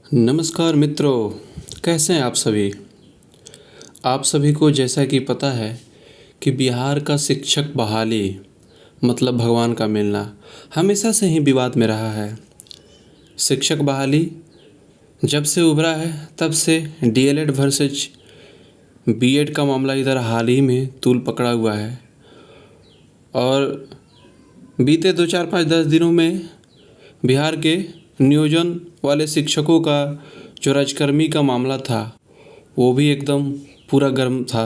नमस्कार मित्रों, कैसे हैं आप सभी को जैसा कि पता है कि बिहार का शिक्षक बहाली मतलब भगवान का मिलना हमेशा से ही विवाद में रहा है। शिक्षक बहाली जब से उभरा है तब से डीएलएड वर्सेज बीएड का मामला इधर हाल ही में तूल पकड़ा हुआ है और बीते 2 4 5 10 दिनों में बिहार के नियोजन वाले शिक्षकों का जो राजकर्मी का मामला था वो भी एकदम पूरा गर्म था।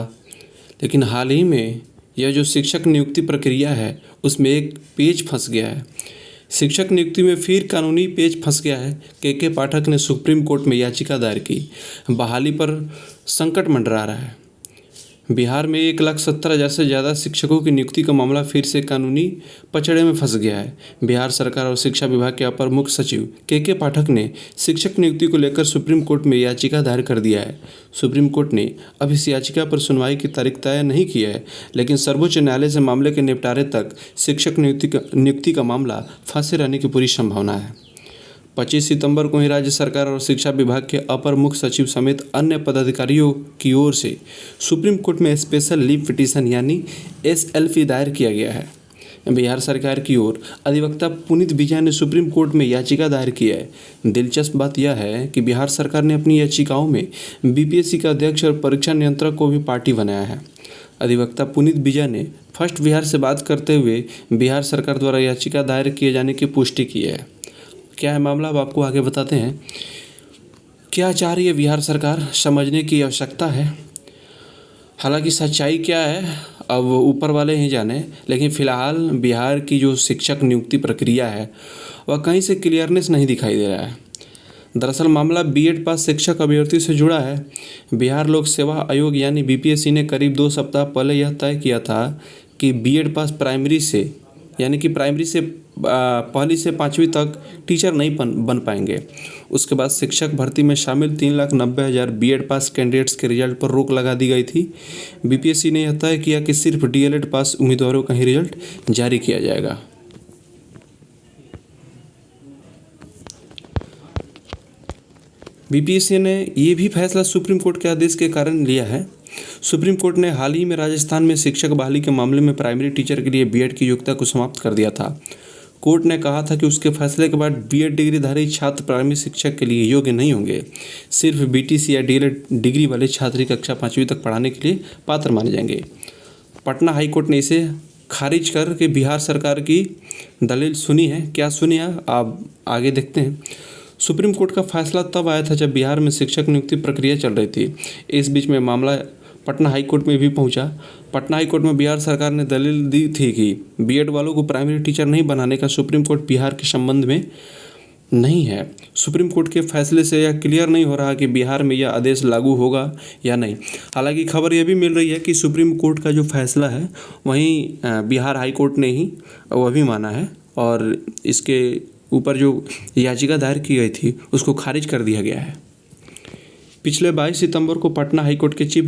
लेकिन हाल ही में यह जो शिक्षक नियुक्ति प्रक्रिया है उसमें एक पेच फंस गया है। शिक्षक नियुक्ति में फिर कानूनी पेच फंस गया है। के पाठक ने सुप्रीम कोर्ट में याचिका दायर की। बहाली पर संकट मंडरा रहा है। बिहार में 1,70,000 से ज़्यादा शिक्षकों की नियुक्ति का मामला फिर से कानूनी पचड़े में फंस गया है। बिहार सरकार और शिक्षा विभाग के अपर मुख्य सचिव के पाठक ने शिक्षक नियुक्ति को लेकर सुप्रीम कोर्ट में याचिका दायर कर दिया है। सुप्रीम कोर्ट ने अब इस याचिका पर सुनवाई की तारीख तय नहीं की है, लेकिन सर्वोच्च न्यायालय से मामले के निपटारे तक शिक्षक नियुक्ति का मामला फंसे रहने की पूरी संभावना है। 25 सितंबर को ही राज्य सरकार और शिक्षा विभाग के अपर मुख्य सचिव समेत अन्य पदाधिकारियों की ओर से सुप्रीम कोर्ट में स्पेशल लीव पिटीशन यानी एसएलपी दायर किया गया है। बिहार सरकार की ओर अधिवक्ता पुनीत विजय ने सुप्रीम कोर्ट में याचिका दायर की है। दिलचस्प बात यह है कि बिहार सरकार ने अपनी याचिकाओं में बीपीएससी का अध्यक्ष और परीक्षा नियंत्रक को भी पार्टी बनाया है। अधिवक्ता पुनीत विजय ने फर्स्ट बिहार से बात करते हुए बिहार सरकार द्वारा याचिका दायर किए जाने की पुष्टि की है। क्या है मामला, अब आपको आगे बताते हैं। क्या चाह रही है बिहार सरकार, समझने की आवश्यकता है। हालांकि सच्चाई क्या है अब ऊपर वाले ही जाने, लेकिन फ़िलहाल बिहार की जो शिक्षक नियुक्ति प्रक्रिया है वह कहीं से क्लियरनेस नहीं दिखाई दे रहा है। दरअसल मामला बीएड पास शिक्षक अभ्यर्थी से जुड़ा है। बिहार लोक सेवा आयोग यानी बीपीएससी ने करीब 2 सप्ताह पहले यह तय किया था कि बीएड पास प्राइमरी से यानी कि प्राइमरी से पहली से 5वीं तक टीचर नहीं बन पाएंगे। उसके बाद शिक्षक भर्ती में शामिल 3,90,000 बीएड पास कैंडिडेट्स के रिजल्ट पर रोक लगा दी गई थी। बीपीएससी ने यह तय किया कि सिर्फ डीएलएड पास उम्मीदवारों का ही रिजल्ट जारी किया जाएगा। बीपीएससी ने ये भी फैसला सुप्रीम कोर्ट के आदेश के कारण लिया है। सुप्रीम कोर्ट ने हाल ही में राजस्थान में शिक्षक बहाली के मामले में प्राइमरी टीचर के लिए बीएड की योग्यता को समाप्त कर दिया था। कोर्ट ने कहा था कि उसके फैसले के बाद बीएड डिग्रीधारी छात्र प्राइमरी शिक्षक के लिए योग्य नहीं होंगे। सिर्फ बीटीसी या डीएलएड डिग्री वाले छात्र ही कक्षा 5वीं तक पढ़ाने के लिए पात्र माने जाएंगे। पटना हाईकोर्ट ने इसे खारिज करके बिहार सरकार की दलील सुनी है। क्या सुनी है आप आगे देखते हैं। सुप्रीम कोर्ट का फैसला तब आया था जब बिहार में शिक्षक नियुक्ति प्रक्रिया चल रही थी। इस बीच में मामला पटना हाईकोर्ट में भी पहुंचा। पटना हाईकोर्ट में बिहार सरकार ने दलील दी थी कि बीएड वालों को प्राइमरी टीचर नहीं बनाने का सुप्रीम कोर्ट बिहार के संबंध में नहीं है। सुप्रीम कोर्ट के फैसले से यह क्लियर नहीं हो रहा कि बिहार में यह आदेश लागू होगा या नहीं। हालांकि खबर यह भी मिल रही है कि सुप्रीम कोर्ट का जो फैसला है वहीं बिहार हाईकोर्ट ने ही वह भी माना है और इसके ऊपर जो याचिका दायर की गई थी उसको खारिज कर दिया गया है। पिछले 22 सितंबर को पटना हाईकोर्ट के चीफ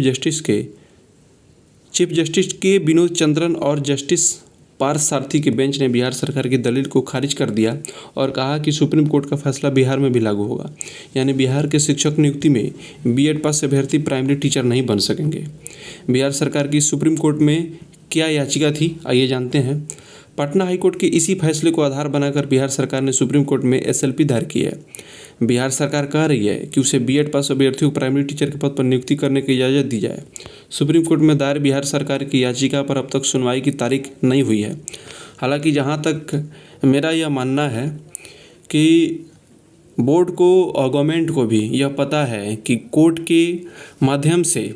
जस्टिस के विनोद चंद्रन और जस्टिस पार्थ सारथी के बेंच ने बिहार सरकार की दलील को खारिज कर दिया और कहा कि सुप्रीम कोर्ट का फैसला बिहार में भी लागू होगा। यानी बिहार के शिक्षक नियुक्ति में बीएड पास अभ्यर्थी प्राइमरी टीचर नहीं बन सकेंगे। बिहार सरकार की सुप्रीम कोर्ट में क्या याचिका थी, आइए जानते हैं। पटना हाईकोर्ट के इसी फैसले को आधार बनाकर बिहार सरकार ने सुप्रीम कोर्ट में एसएलपी दायर की है। बिहार सरकार कह रही है कि उसे बीएड पास अभ्यर्थियों को प्राइमरी टीचर के पद पर नियुक्ति करने की इजाज़त दी जाए। सुप्रीम कोर्ट में दायर बिहार सरकार की याचिका पर अब तक सुनवाई की तारीख नहीं हुई है। हालांकि जहां तक मेरा यह मानना है कि बोर्ड को और गवर्नमेंट को भी यह पता है कि कोर्ट के माध्यम से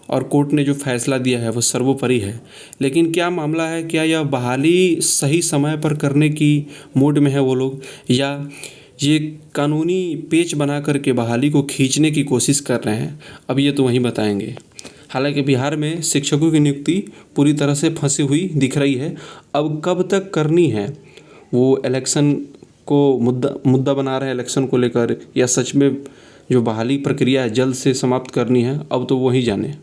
और कोर्ट ने जो फैसला दिया है वो सर्वोपरि है। लेकिन क्या मामला है, क्या यह बहाली सही समय पर करने की मूड में है वो लोग, या ये कानूनी पेच बना करके बहाली को खींचने की कोशिश कर रहे हैं, अब ये तो वहीं बताएंगे। हालांकि बिहार में शिक्षकों की नियुक्ति पूरी तरह से फंसी हुई दिख रही है। अब कब तक करनी है वो इलेक्शन को मुद्दा बना रहे हैं, इलेक्शन को लेकर, या सच में जो बहाली प्रक्रिया है जल्द से समाप्त करनी है, अब तो वही जाने।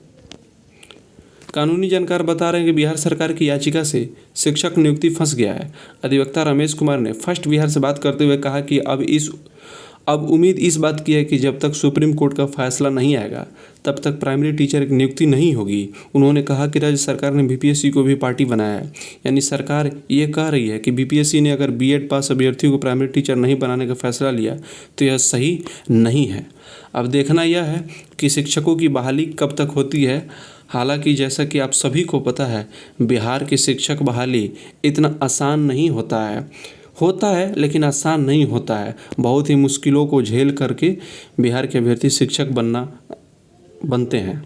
कानूनी जानकार बता रहे हैं कि बिहार सरकार की याचिका से शिक्षक नियुक्ति फंस गया है। अधिवक्ता रमेश कुमार ने फर्स्ट बिहार से बात करते हुए कहा कि अब उम्मीद इस बात की है कि जब तक सुप्रीम कोर्ट का फैसला नहीं आएगा तब तक प्राइमरी टीचर की नियुक्ति नहीं होगी। उन्होंने कहा कि राज्य सरकार ने बीपीएससी को भी पार्टी बनाया है, यानी सरकार ये कह रही है कि बीपीएससी ने अगर बीएड पास अभ्यर्थियों को प्राइमरी टीचर नहीं बनाने का फैसला लिया तो यह सही नहीं है। अब देखना यह है कि शिक्षकों की बहाली कब तक होती है। हालांकि जैसा कि आप सभी को पता है, बिहार की शिक्षक बहाली इतना आसान नहीं होता है लेकिन आसान नहीं होता है। बहुत ही मुश्किलों को झेल करके बिहार के अभ्यर्थी शिक्षक बनते हैं।